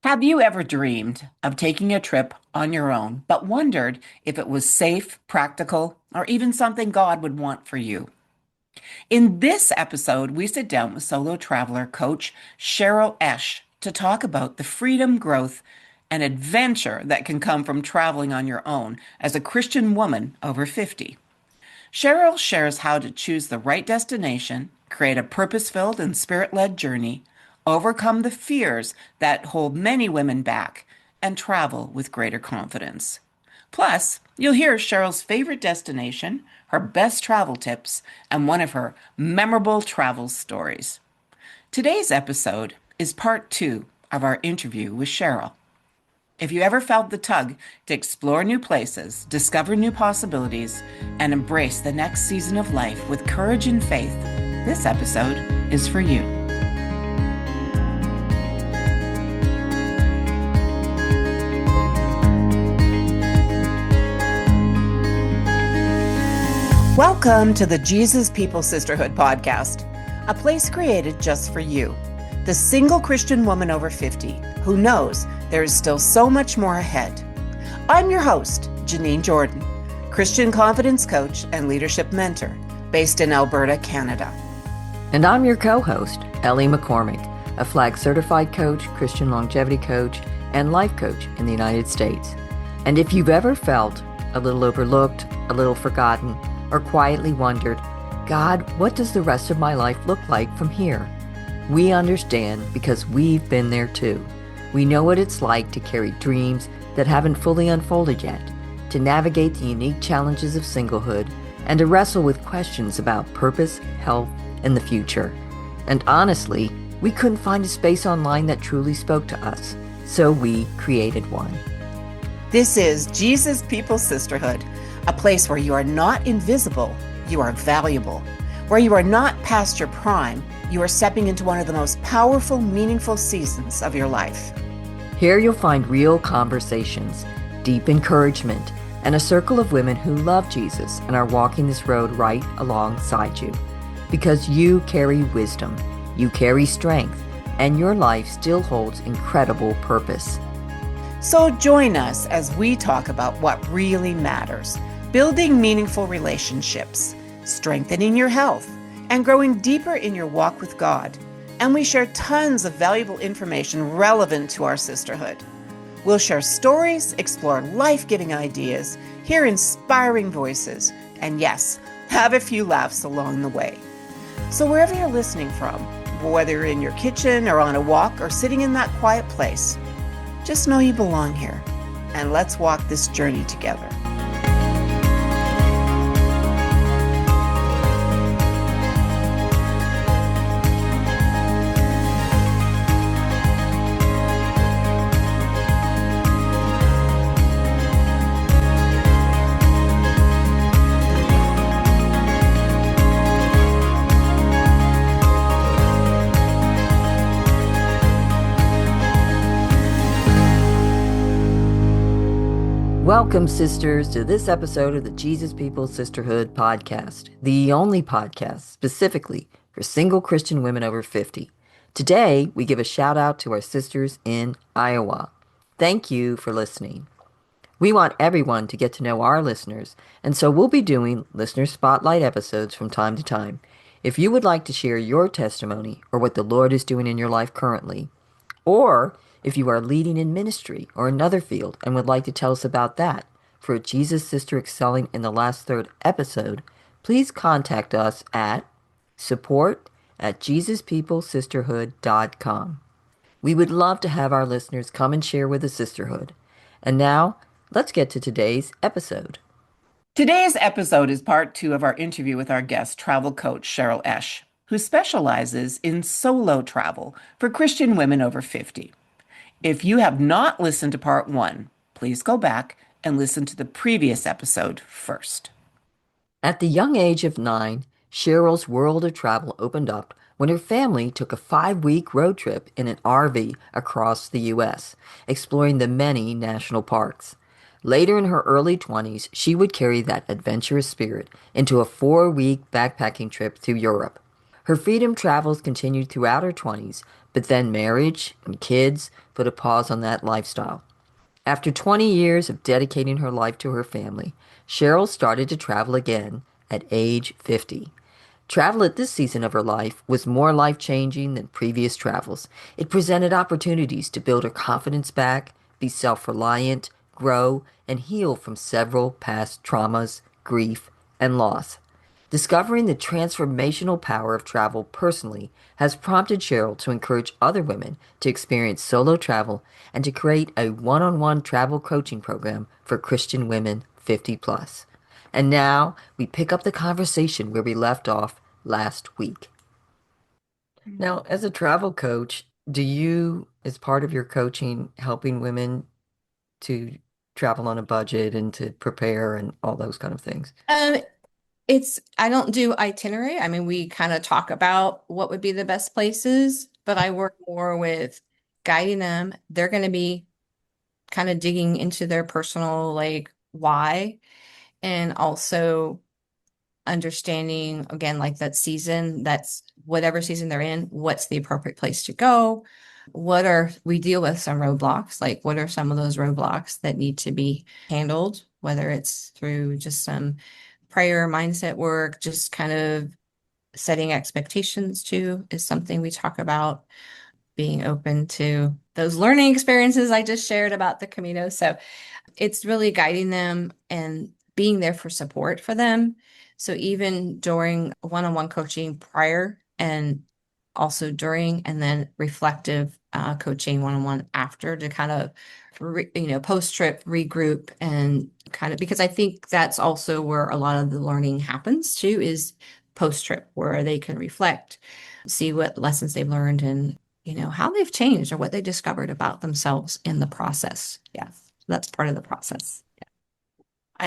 Have you ever dreamed of taking a trip on your own, but wondered if it was safe, practical, or even something God would want for you? In this episode, we sit down with solo traveler coach Cheryl Esch to talk about the freedom, growth, and adventure that can come from traveling on your own as a Christian woman over 50. Cheryl shares how to choose the right destination, create a purpose-filled and spirit-led journey, overcome the fears that hold many women back, and travel with greater confidence. Plus, you'll hear Cheryl's favorite destination, her best travel tips, and one of her memorable travel stories. Today's episode is part 2 of our interview with Cheryl. If you ever felt the tug to explore new places, discover new possibilities, and embrace the next season of life with courage and faith, this episode is for you. Welcome to the Jesus People Sisterhood podcast, a place created just for you, the single Christian woman over 50 who knows there is still so much more ahead. I'm your host, Janine Jordan, Christian confidence coach and leadership mentor based in Alberta, Canada. And I'm your co-host, Ellie McCormick, a flag certified coach, Christian longevity coach, and life coach in the United States. And if you've ever felt a little overlooked, a little forgotten, or quietly wondered, God, what does the rest of my life look like from here? We understand because we've been there too. We know what it's like to carry dreams that haven't fully unfolded yet, to navigate the unique challenges of singlehood, and to wrestle with questions about purpose, health, and the future. And honestly, we couldn't find a space online that truly spoke to us, so we created one. This is Jesus People Sisterhood, a place where you are not invisible, you are valuable. Where you are not past your prime, you are stepping into one of the most powerful, meaningful seasons of your life. Here you'll find real conversations, deep encouragement, and a circle of women who love Jesus and are walking this road right alongside you. Because you carry wisdom, you carry strength, and your life still holds incredible purpose. So join us as we talk about what really matters, building meaningful relationships, strengthening your health, and growing deeper in your walk with God. And we share tons of valuable information relevant to our sisterhood. We'll share stories, explore life-giving ideas, hear inspiring voices, and yes, have a few laughs along the way. So wherever you're listening from, whether you're in your kitchen or on a walk or sitting in that quiet place, just know you belong here, and let's walk this journey together. Welcome, sisters, to this episode of the Jesus People Sisterhood podcast, the only podcast specifically for single Christian women over 50. Today, we give a shout out to our sisters in Iowa. Thank you for listening. We want everyone to get to know our listeners, and so we'll be doing listener spotlight episodes from time to time. If you would like to share your testimony or what the Lord is doing in your life currently, or if you are leading in ministry or another field and would like to tell us about that for a Jesus Sister Excelling in the Last Third episode, please contact us at support@jesuspeoplesisterhood.com. We would love to have our listeners come and share with the sisterhood. And now, let's get to today's episode. Today's episode is part 2 of our interview with our guest, travel coach Cheryl Esch, who specializes in solo travel for Christian women over 50. If you have not listened to part 1, please go back and listen to the previous episode first. At the young age of 9, Cheryl's world of travel opened up when her family took a 5-week road trip in an RV across the U.S., exploring the many national parks. Later in her early 20s, she would carry that adventurous spirit into a 4-week backpacking trip through Europe. Her freedom travels continued throughout her 20s, but then marriage and kids, put a pause on that lifestyle. After 20 years of dedicating her life to her family, Cheryl started to travel again at age 50. Travel at this season of her life was more life-changing than previous travels. It presented opportunities to build her confidence back, be self-reliant, grow, and heal from several past traumas, grief, and loss. Discovering the transformational power of travel personally has prompted Cheryl to encourage other women to experience solo travel and to create a one-on-one travel coaching program for Christian women 50 plus. And now we pick up the conversation where we left off last week. Now, as a travel coach, do you, as part of your coaching, helping women to travel on a budget and to prepare and all those kind of things? Um, I don't do itinerary. I mean, we kind of talk about what would be the best places, but I work more with guiding them. They're going to be kind of digging into their personal, like, why, and also understanding, again, like that season, that's whatever season they're in, what's the appropriate place to go. We deal with some roadblocks, like what are some of those roadblocks that need to be handled, whether it's through just some prayer, mindset work, just kind of setting expectations too is something we talk about, being open to those learning experiences I just shared about the Camino. So it's really guiding them and being there for support for them. So even during one-on-one coaching prior and also during and then reflective coaching one-on-one after to kind of post-trip regroup and kind of because I think that's also where a lot of the learning happens too is post-trip where they can reflect, see what lessons they've learned and how they've changed or what they discovered about themselves in the process. Yes, that's part of the process.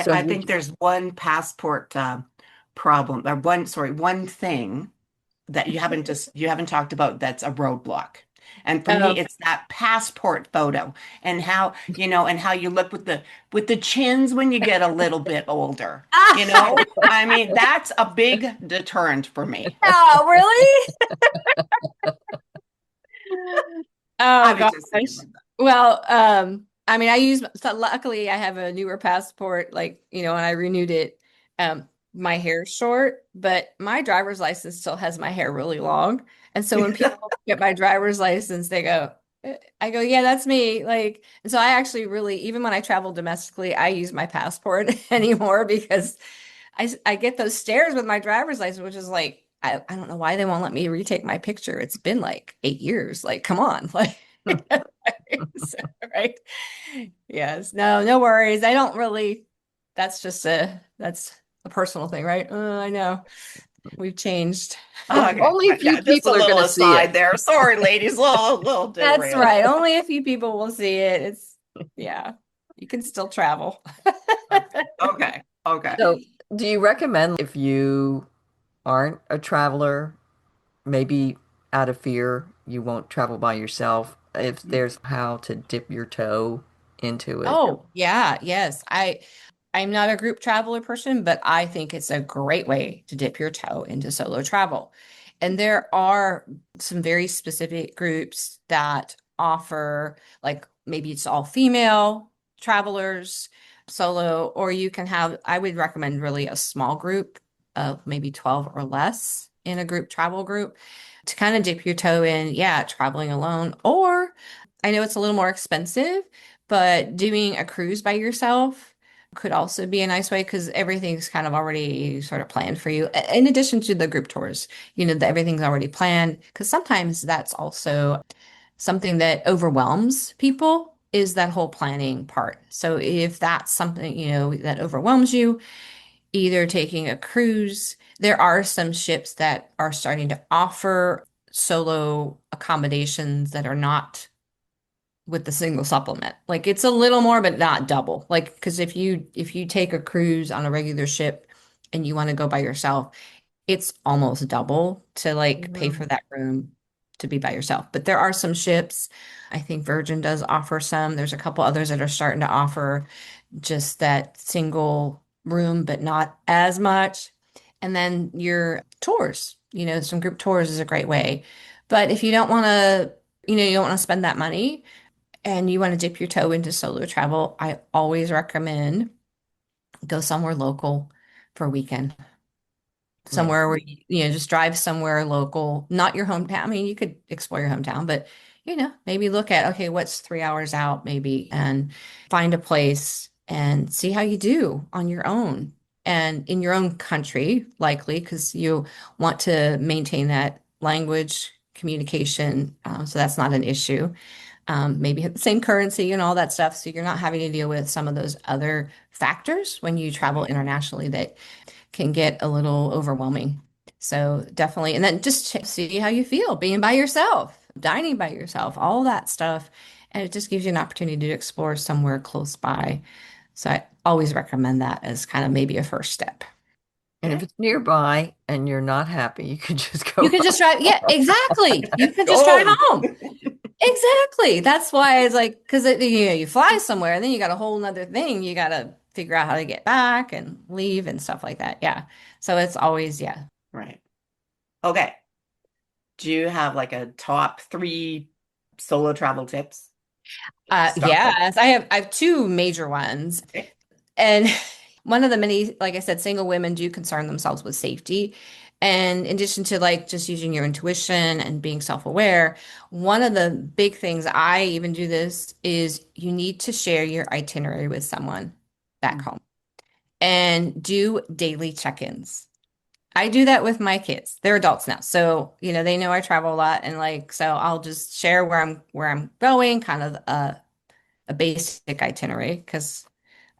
So I think there's one passport problem, or one thing that you haven't talked about that's a roadblock. And for me, Oh, it's that passport photo and how you look with the chins when you get a little bit older. I mean, that's a big deterrent for me. oh, really? I Oh was just saying gosh. like that. Well, I mean, so luckily I have a newer passport, like, and I renewed it. My hair's short, but my driver's license still has my hair really long. And so when people get my driver's license, they go, I go, yeah, that's me. Like, and so I actually really, even when I travel domestically, I use my passport anymore because I get those stares with my driver's license, which is like, I don't know why they won't let me retake my picture. It's been like 8 years. Like, come on. Like, so, right. Yes. No, no worries. I don't really, that's a personal thing, right? I know we've changed. Okay, only a few yeah, just a people are going little to see aside it. there. Sorry, ladies, little That's derailed. right. Only a few people will see it. Yeah, you can still travel. Okay, okay, okay. So, do you recommend if you aren't a traveler, maybe out of fear, you won't travel by yourself, if there's how to dip your toe into it? Oh, yeah, yes. I'm not a group traveler person, but I think it's a great way to dip your toe into solo travel. And there are some very specific groups that offer, like maybe it's all female travelers, solo, or you can have, I would recommend really a small group of maybe 12 or less in a group travel group to kind of dip your toe in, yeah, traveling alone. Or I know it's a little more expensive, but doing a cruise by yourself could also be a nice way because everything's kind of already sort of planned for you. In addition to the group tours, that everything's already planned. Because sometimes that's also something that overwhelms people is that whole planning part. So if that's something, that overwhelms you, either taking a cruise, there are some ships that are starting to offer solo accommodations that are not with the single supplement. Like it's a little more, but not double. Like because if you take a cruise on a regular ship and you want to go by yourself, it's almost double to like pay for Mhm. that room to be by yourself. But there are some ships, I think Virgin does offer some. There's a couple others that are starting to offer just that single room, but not as much. And then your tours, some group tours is a great way. But if you don't want to, you don't want to spend that money, and you want to dip your toe into solo travel, I always recommend go somewhere local for a weekend. Right. Somewhere where just drive somewhere local, not your hometown. I mean, you could explore your hometown, but maybe look at, okay, what's 3 hours out maybe, and find a place and see how you do on your own and in your own country, likely because you want to maintain that language communication, so that's not an issue. Maybe have the same currency and all that stuff, so you're not having to deal with some of those other factors when you travel internationally that can get a little overwhelming. So definitely, and then just see how you feel being by yourself, dining by yourself, all that stuff. And it just gives you an opportunity to explore somewhere close by. So I always recommend that as kind of maybe a first step. And if Yeah. it's nearby and you're not happy, you can just You go can just drive. Yeah, exactly. You can just drive Go home. Exactly. That's why it's like, because you fly somewhere and then you got a whole nother thing. You got to figure out how to get back and leave and stuff like that. Yeah. So it's always, yeah. Right. Okay. Do you have like a top three solo travel tips to start with? Yes, I have two major ones. Okay. And one of the many, like I said, single women do concern themselves with safety. And in addition to like just using your intuition and being self-aware, one of the big things I even do this is you need to share your itinerary with someone back Mm. home and do daily check-ins. I do that with my kids. They're adults now. So, they know I travel a lot and like so I'll just share where I'm going, kind of a basic itinerary because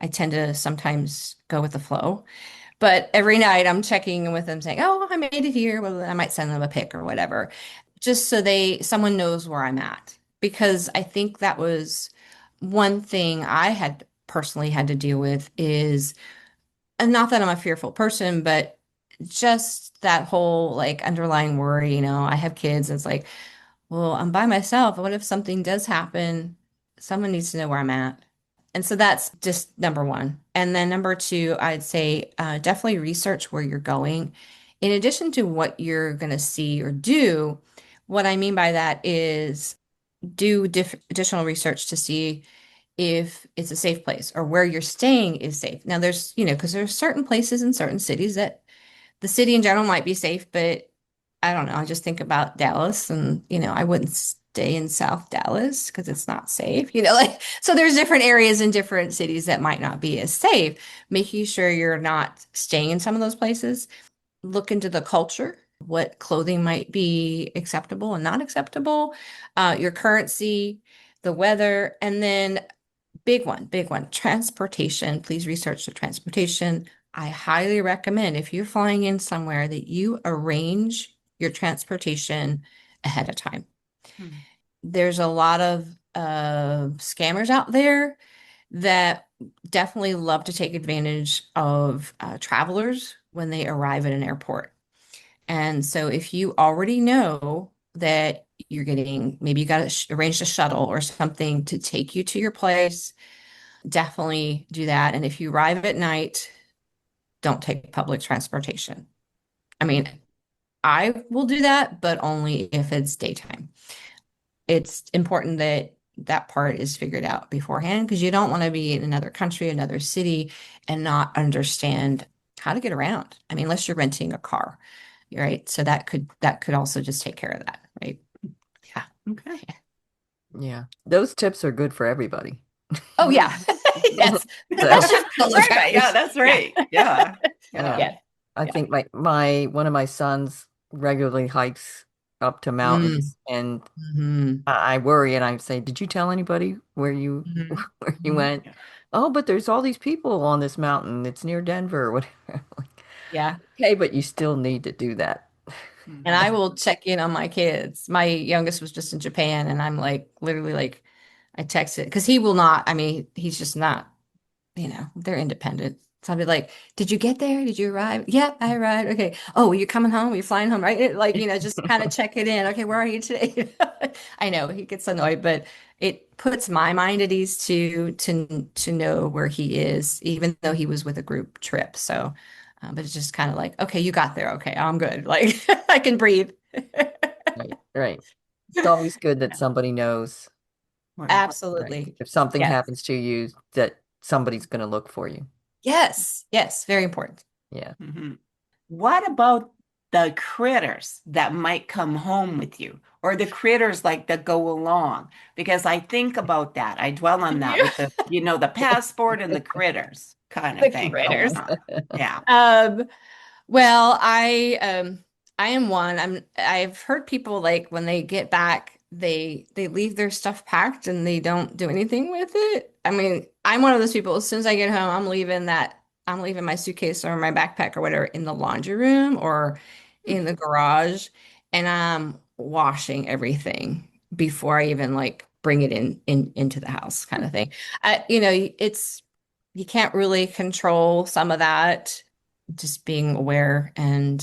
I tend to sometimes go with the flow. But every night I'm checking in with them saying, "Oh, I made it here." Well, I might send them a pic or whatever, just so someone knows where I'm at. Because I think that was one thing I had personally had to deal with is, and not that I'm a fearful person, but just that whole like underlying worry, I have kids. And it's like, well, I'm by myself. What if something does happen? Someone needs to know where I'm at. And so that's just number one. And then number two, I'd say definitely research where you're going. In addition to what you're going to see or do, what I mean by that is do additional research to see if it's a safe place or where you're staying is safe. Now, because there's certain places in certain cities that the city in general might be safe, but I don't know. I just think about Dallas and, I wouldn't stay in South Dallas because it's not safe, like, so there's different areas in different cities that might not be as safe. Making sure you're not staying in some of those places. Look into the culture, what clothing might be acceptable and not acceptable, your currency, the weather, and then big one, transportation. Please research the transportation. I highly recommend if you're flying in somewhere that you arrange your transportation ahead of time. Hmm. There's a lot of scammers out there that definitely love to take advantage of travelers when they arrive at an airport. And so if you already know that you're getting, maybe you got to arrange a shuttle or something to take you to your place, definitely do that. And if you arrive at night, don't take public transportation. I mean, I will do that, but only if it's daytime. It's important that that part is figured out beforehand because you don't want to be in another country, another city, and not understand how to get around. I mean, unless you're renting a car, right? So that could also just take care of that, right? Yeah. Okay. Yeah. Those tips are good for everybody. Oh yeah. Yes. So, Especially for solo Right. Yeah, travelers. that's Yeah. right. Yeah. yeah. Yeah. Yeah. I Yeah. think my one of my sons regularly hikes up to Mm. mountains, and Hmm. I worry and I say, "Did you tell anybody where you Hmm. where you Hmm. went?" Yeah. "Oh, but there's all these people on this mountain. It's near Denver or whatever." I'm like, Yeah. okay, but you still need to do that. And I Hmm. will check in on my kids. My youngest was just in Japan, and I'm like, literally, like, I texted because he will not. I mean, he's just not, they're independent. So I'll be like, did you get there? Did you arrive? Yep, I arrived. Okay. Oh, you're coming home? You're flying home, right? Like, just kind of check it in. Okay, where are you today? I know he gets annoyed, but it puts my mind at ease to know where he is, even though he was with a group trip. So, but it's just kind of like, okay, you got there. Okay, I'm good. Like I can breathe. Right, right. It's always good that somebody knows. Right. Right. Absolutely. If something Yes. happens to you, that somebody's going to look for you. Yes. Yes. Very important. Yeah. Mhm. What about the critters that might come home with you or the critters like that go along? Because I think about that. I dwell on that Yeah. with the passport and the critters kind of The thing going critters. on. Yeah. Um, well, I am one. I've heard people like when they get back, they leave their stuff packed and they don't do anything with it. I mean, I'm one of those people, as soon as I get home, I'm leaving my suitcase or my backpack or whatever in the laundry room or in the garage, and I'm washing everything before I even like bring it into the house kind of thing. It's you can't really control some of that, just being aware and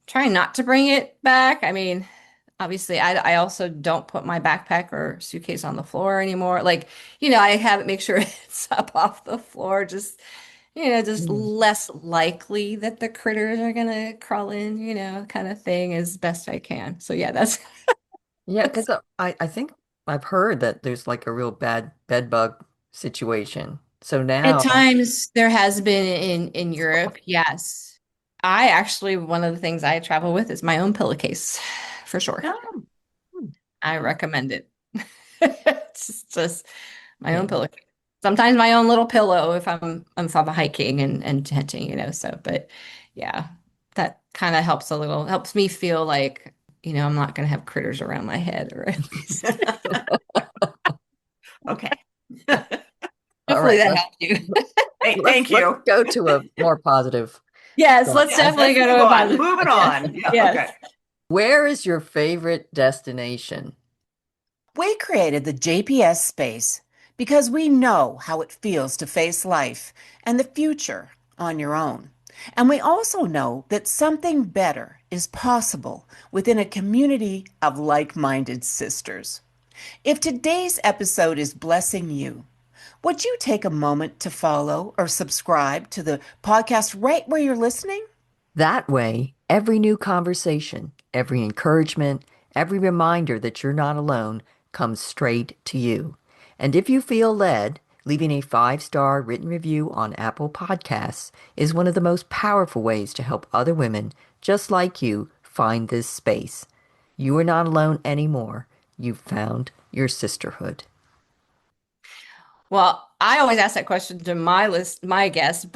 trying not to bring it back. I mean, obviously, I also don't put my backpack or suitcase on the floor anymore. Like, I have it make sure it's up off the floor, just Mm. less likely that the critters are gonna crawl in, kind of thing as best I can. So yeah, that's Yeah, that's because I think I've heard that there's like a real bad bed bug situation. So at now, times there has been in Europe, yes. I actually one of the things I travel with is my own pillowcase, for sure. Oh, I recommend it. It's just my own yeah, pillowcase. Sometimes my own little pillow if I'm hiking and tenting, so but yeah, that kind of helps me feel like, I'm not gonna have critters around my head or at least okay. all hopefully right, that helps you. Thank let's you. go to a more positive Yes, thought. let's Yes, definitely let's go move to a on. positive. Moving Yes. on. Yeah, okay. Yes. Where is your favorite destination? We created the JPS space because we know how it feels to face life and the future on your own. And we also know that something better is possible within a community of like minded sisters. If today's episode is blessing you, would you take a moment to follow or subscribe to the podcast right where you're listening? That way, every new conversation, every encouragement, every reminder that you're not alone comes straight to you. And if you feel led, leaving a 5-star written review on Apple Podcasts is one of the most powerful ways to help other women just like you find this space. You are not alone anymore. You've found your sisterhood. Well, I always ask that question to my guests,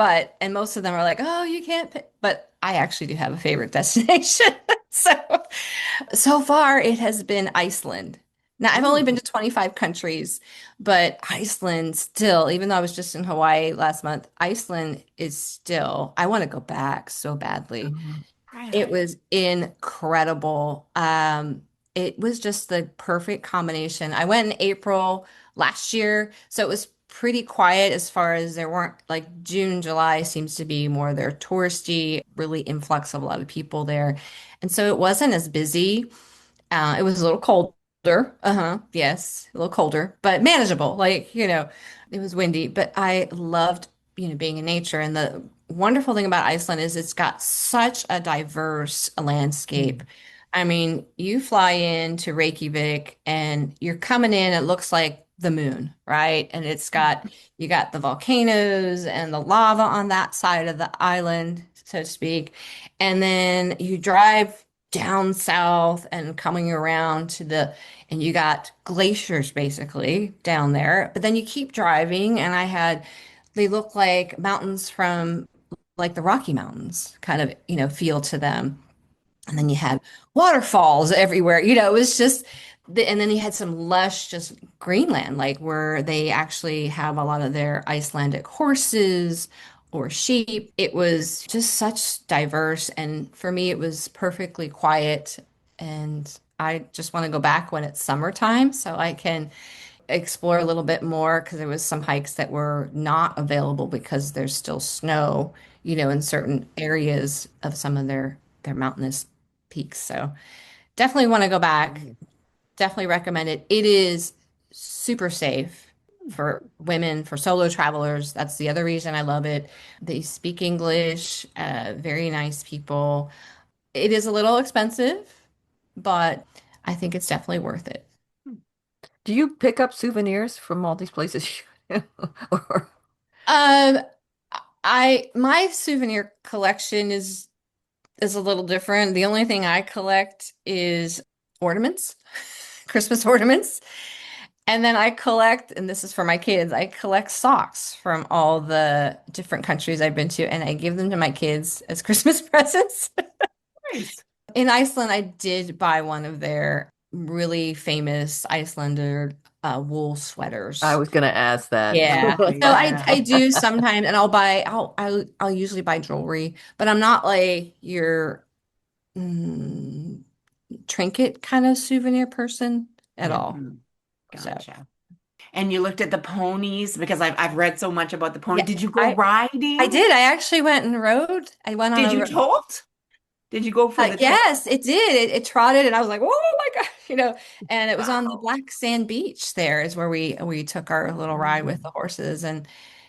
and most of them are like, "Oh, you can't pick." But I actually do have a favorite destination. So far it has been Iceland. Now, I've only Ooh. been to 25 countries, but Iceland still, even though I was just in Hawaii last month, Iceland is still, I want to go back so badly. It Really? was incredible. It was just the perfect combination. I went in April last year, so it was pretty quiet as far as there weren't like June, July seems to be more their touristy, really influx of a lot of people there. And so it wasn't as busy. It was a little colder. Uh-huh. Yes, a little colder, but manageable. Like, it was windy, but I loved, being in nature. And the wonderful thing about Iceland is it's got such a diverse landscape. Mm. I mean, you fly into Reykjavik and you're coming in, it looks like the moon, right? And you got the volcanoes and the lava on that side of the island, so to speak. And then you drive down south and coming around and you got glaciers basically down there. But then you keep driving, and they look like mountains from like the Rocky Mountains kind of, feel to them. And then you had waterfalls everywhere. It was just, and then you had some lush, just Greenland, like where they actually have a lot of their Icelandic horses or sheep. It was just such diverse. And for me, it was perfectly quiet. And I just want to go back when it's summertime so I can explore a little bit more because there was some hikes that were not available because there's still snow, in certain areas of some of their mountainous peaks. So definitely want to go back. Definitely recommend it. It is super safe for women, for solo travelers. That's the other reason I love it. They speak English, very nice people. It is a little expensive, but I think it's definitely worth it. Do you pick up souvenirs from all these places? Or Um, my souvenir collection is a little different. The only thing I collect is ornaments, Christmas ornaments. And then I collect, and this is for my kids, I collect socks from all the different countries I've been to, and I give them to my kids as Christmas presents. Nice. In Iceland, I did buy one of their really famous Icelander wool I sweaters. was going to ask that. Yeah. Oh, So yeah. I do sometimes, and I'll usually buy jewelry, but I'm not like your mm, trinket kind of souvenir person at Yeah. all. Mhm. So Gotcha. And you looked at the ponies because I've read so much about the pony. yeah, Did you go I riding? did. I actually went and rode. I went on Did a you tolt? Did you go for the tolt? yes, it did. It trotted, and I was like, "Oh my God!" And it was on the Wow. black sand beach. There is where we took our little ride with Mm. the horses, and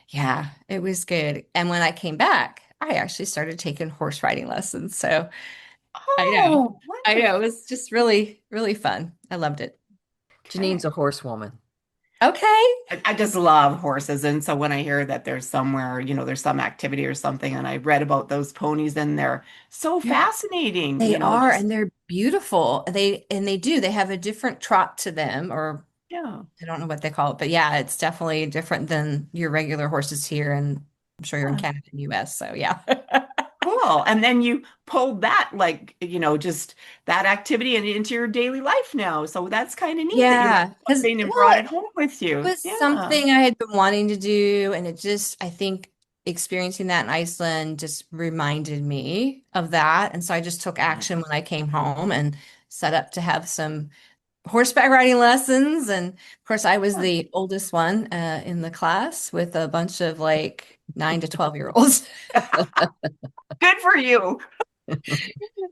yeah, it was good. And when I came back, I actually started taking horse riding lessons. So Oh, I know, it wonderful. was just really, really fun. I loved it. Janine's Okay. a horsewoman. Okay, I just love horses. And so when I hear that there's somewhere, there's some activity or something, and I read about those ponies, and they're so yeah, fascinating, they are, just, and they're beautiful. They have a different trot to them, or yeah. I don't know what they call it, but yeah, it's definitely different than your regular horses here, and I'm sure you're in Yeah. Canada and US, so yeah. Cool. And then you pulled that, like, just that activity into your daily life now. So that's kind of neat that you Yeah, learned because something and well, brought it it home with you. was Yeah. something I had been wanting to do, and I think experiencing that in Iceland just reminded me of that, and so I just took action when I came home and set up to have some horseback riding lessons. And of course, I was the oldest one in the class with a bunch of like 9 to 12 year olds. Good for you.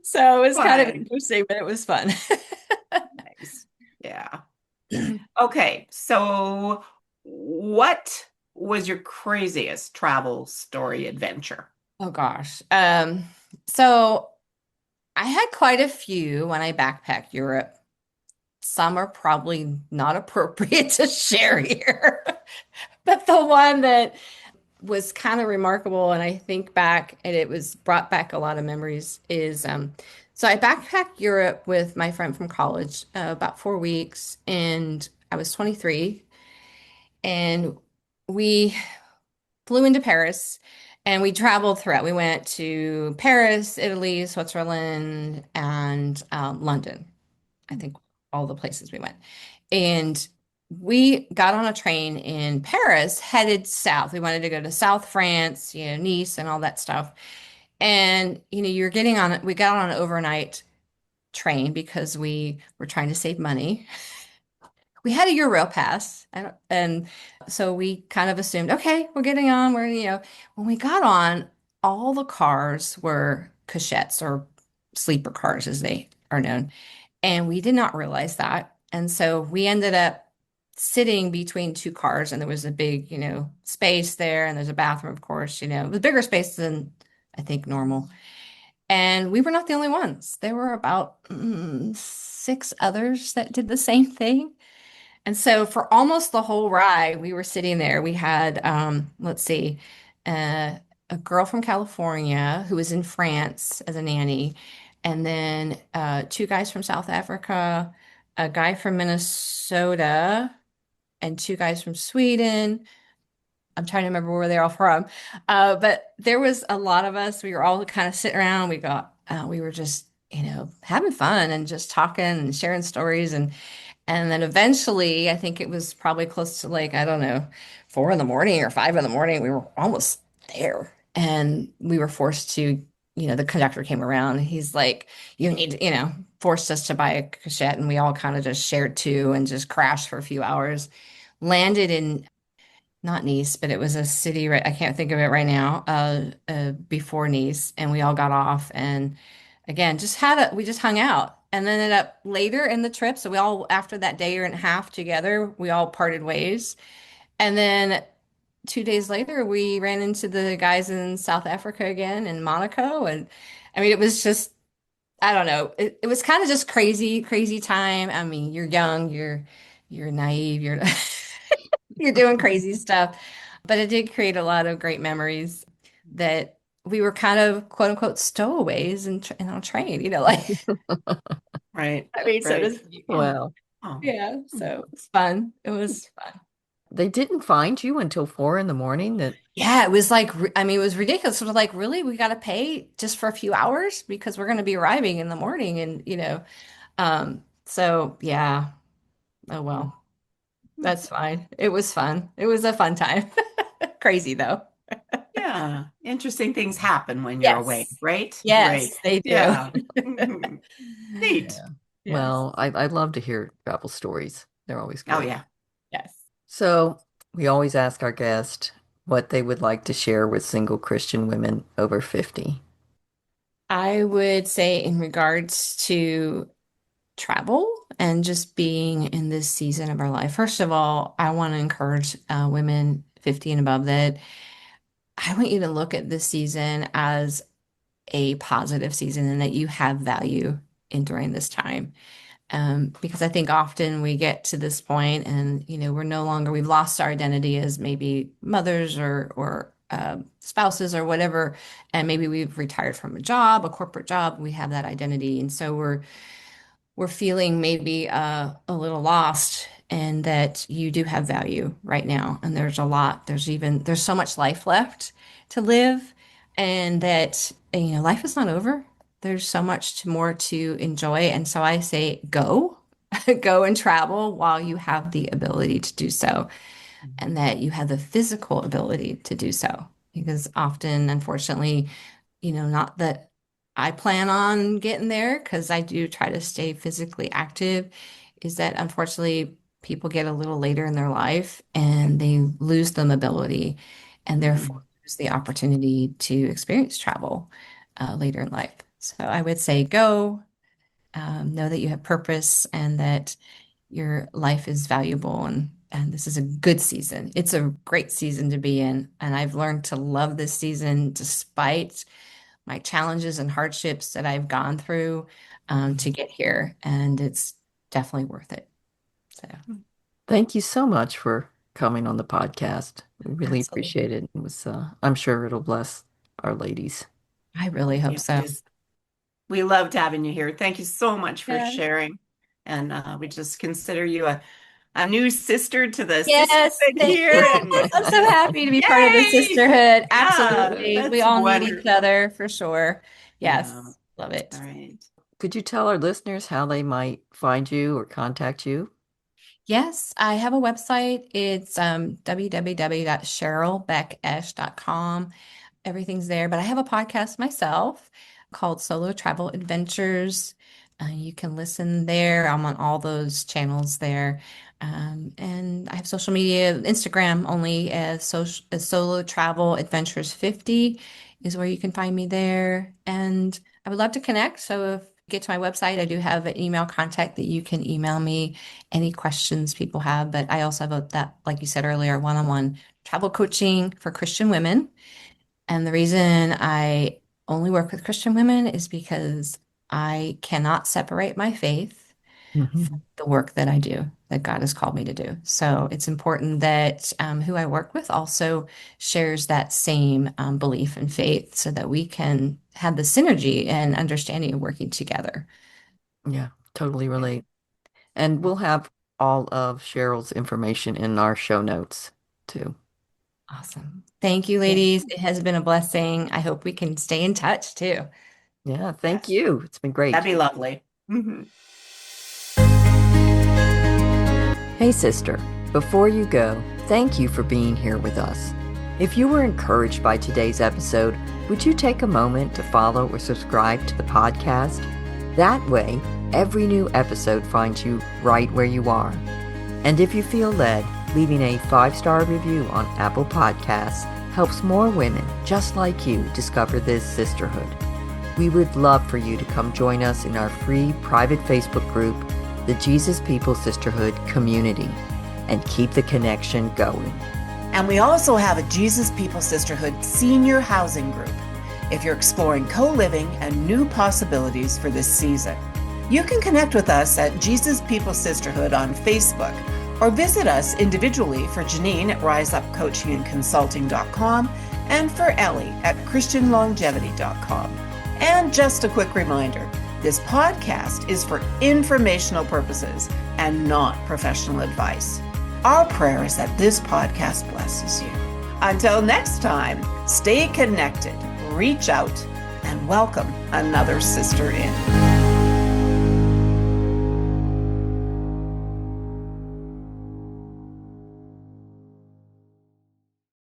So it was kind of Fun. interesting, but it was fun. Nice. Yeah. Okay. So what was your craziest travel story adventure? Oh gosh. So I had quite a few when I backpacked Europe. Some are probably not appropriate to share here. But the one that was kind of remarkable, and I think back, and it was brought back a lot of memories, is so I backpacked Europe with my friend from college, about 4 weeks, and I was 23, and we flew into Paris and we traveled throughout. We went to Paris, Italy, Switzerland, and London. I think all the places we went. And we got on a train in Paris, headed south. We wanted to go to South France, Nice and all that stuff. And, you're getting on it. We got on an overnight train because we were trying to save money. We had a Euro pass, and so we kind of assumed, okay, we're getting on. When we got on, all the cars were cachettes or sleeper cars, as they are known. And we did not realize that. And so we ended up sitting between two cars, and there was a big, space there, and there's a bathroom, of course, it was bigger space than I think normal. And we were not the only ones. There were about six others that did the same thing. And so for almost the whole ride, we were sitting there. We had, let's see, uh, a girl from California who was in France as a nanny, and then two guys from South Africa, a guy from Minnesota, and two guys from Sweden. I'm trying to remember where they're all from. But there was a lot of us. We were all kind of sitting around. We were just, having fun and just talking and sharing stories. And then eventually, I think it was probably close to like, I don't know, 4 in the morning or 5 in the morning. We were almost there. And we were forced to, the conductor came around and he's like, you need to, forced us to buy a cassette. And we all kind of just shared two and just crashed for a few hours. Landed in not Nice, but it was a city, right? I can't think of it right now, before Nice. And we all got off and again, we just hung out and then ended up later in the trip. So we all, after that day and a half together, we all parted ways. And then 2 days later, we ran into the guys in South Africa again in Monaco. And I mean, it was just, I don't know. It was kind of just crazy, crazy time. I mean, you're young, you're naive, you're you're doing crazy stuff. But it did create a lot of great memories that we were kind of quote unquote stowaways and on train, like Right. I mean, so to Right. speak. Oh, Well, oh. Yeah, so it was fun. It was fun. they didn't find you until 4 in the morning. That Yeah, it was like, I mean, it was ridiculous. It was like, really, we got to pay just for a few hours because we're going to be arriving in the morning, and so yeah. Oh well, that's fine. It was fun. It was a fun time. Crazy though. Yeah. Interesting things happen when you're away, Yes. right? Right. Yes, they do. Yeah. Mhm. Neat. yeah. Yes. Well, I love to hear travel stories. They're always Oh, great. yeah. Yes. So we always ask our guest what they would like to share with single Christian women over 50. I would say in regards to travel and just being in this season of our life. First of all, I want to encourage women 50 and above that I want you to look at this season as a positive season and that you have value in during this time. Because I think often we get to this point and, we're no longer, we've lost our identity as maybe mothers or spouses or whatever. And maybe we've retired from a job, a corporate job. We have that identity. And so we're feeling maybe a little lost and that you do have value right now. And there's a lot, there's so much life left to live and that, life is not over. There's so much more to enjoy. And so I say, go, go and travel while you have the ability to do so and that you have the physical ability to do so. Because often, unfortunately, not that I plan on getting there because I do try to stay physically active, is that unfortunately people get a little later in their life and they lose the mobility and therefore Mhm. lose the opportunity to experience travel later in life. So I would say go, know that you have purpose and that your life is valuable and this is a good season. It's a great season to be in. And I've learned to love this season despite my challenges and hardships that I've gone through to get here. And it's definitely worth it. So Thank you so much for coming on the podcast. We really absolutely. appreciate it. It was, I'm sure it'll bless our ladies. I really hope Yeah, so. we loved having you here. Thank you so much for Yes. sharing. And we just consider you a new sister to the Yes. sisterhood here. And I'm so happy to be part of the yay! sisterhood. Yeah, Absolutely. We that's all need each wonderful. other for sure. Yeah. Yes. Love All it. right. Could you tell our listeners how they might find you or contact you? Yes, I have a website. It's www.cherylbeckesh.com. Everything's there, but I have a podcast myself called Solo Travel Adventures. You can listen there. I'm on all those channels there. And I have social media, Instagram only as Solo Travel Adventures 50 is where you can find me there. And I would love to connect. So if you get to my website, I do have an email contact that you can email me any questions people have. But I also have that, like you said earlier, one-on-one travel coaching for Christian women. And the reason I only work with Christian women is because I cannot separate my faith Mhm. from the work that I do, that God has called me to do. So it's important that who I work with also shares that same belief and faith so that we can have the synergy and understanding of working together. Yeah, totally Yeah. relate. And we'll have all of Cheryl's information in our show notes too. Awesome. Thank you, Yeah. ladies. It has been a blessing. I hope we can stay in touch too. Yeah, thank Yes. you. It's been That'd great. be lovely. Mhm. Hey, sister, before you go, thank you for being here with us. If you were encouraged by today's episode, would you take a moment to follow or subscribe to the podcast? That way, every new episode finds you right where you are. And if you feel led, leaving a 5-star review on Apple Podcasts helps more women just like you discover this sisterhood. We would love for you to come join us in our free private Facebook group, the Jesus People Sisterhood Community, and keep the connection going. And we also have a Jesus People Sisterhood senior housing group if you're exploring co-living and new possibilities for this season. You can connect with us at Jesus People Sisterhood on Facebook or visit us individually for Janine at riseupcoachingandconsulting.com and for Ellie at christianlongevity.com. And just a quick reminder, this podcast is for informational purposes and not professional advice. Our prayer is that this podcast blesses you. Until next time, stay connected, reach out, and welcome another sister in.